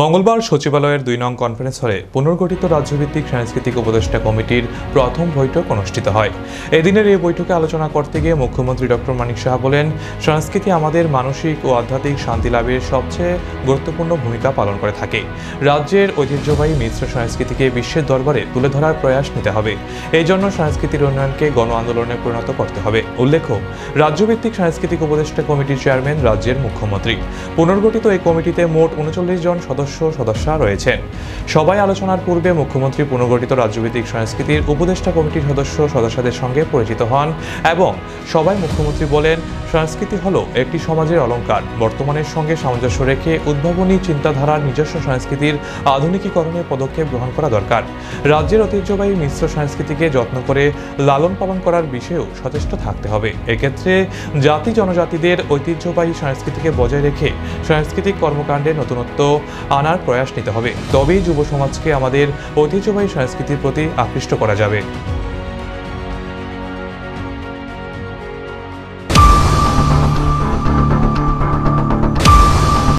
মঙ্গলবার সচিবালয়ের ২ নং কনফারেন্স হলে পুনর্গঠিত রাজ্যভিত্তিক সাংস্কৃতিক উপদেষ্টা কমিটির প্রথম বৈঠক অনুষ্ঠিত হয়। এদিনের এই বৈঠকে আলোচনা করতে গিয়ে মুখ্যমন্ত্রী ডক্টর মানিক সাহা বলেন, সংস্কৃতি আমাদের মানসিক ও আধ্যাত্মিক শান্তি লাভের সবচেয়ে গুরুত্বপূর্ণ ভূমিকা পালন করে থাকে। রাজ্যের ঐতিহ্যবাহী মিশ্র সংস্কৃতিকে বিশ্বের দরবারে তুলে ধরার প্রয়াস নিতে হবে। এই জন্য সংস্কৃতির উন্নয়নকে গণ আন্দোলনে পরিণত করতে হবে। উল্লেখ্য, রাজ্যভিত্তিক সাংস্কৃতিক উপদেষ্টা কমিটির চেয়ারম্যান রাজ্যের মুখ্যমন্ত্রী। পুনর্গঠিত এই কমিটিতে মোট ৩৯ জন সদস্য রয়েছেন। সবাই আলোচনার পূর্বে মুখ্যমন্ত্রী পুনর্গঠিত রাজ্যভিত্তিক সংস্কৃতির উপদেষ্টা কমিটির সদস্যদের সঙ্গে পরিচিত হন এবং সবাই মুখ্যমন্ত্রী বলেন, সংস্কৃতি হলো একটি সমাজের অলংকার। বর্তমানের সঙ্গে সামঞ্জস্য রেখে উদ্ভাবনী চিন্তাধারার নিজস্ব সংস্কৃতির আধুনিকীকরণের পদক্ষেপ গ্রহণ করা দরকার। রাজ্যের ঐতিহ্যবাহী মিশ্র সংস্কৃতিকে যত্ন করে লালন পালন করার বিষয়েও সচেষ্ট থাকতে হবে। এক্ষেত্রে জাতি জনজাতিদের ঐতিহ্যবাহী সংস্কৃতিকে বজায় রেখে সাংস্কৃতিক কর্মকাণ্ডে নতুনত্ব আনার প্রয়াস নিতে হবে। তবেই যুব সমাজকে আমাদের ঐতিহ্যবাহী সংস্কৃতির প্রতি আকৃষ্ট করা যাবে।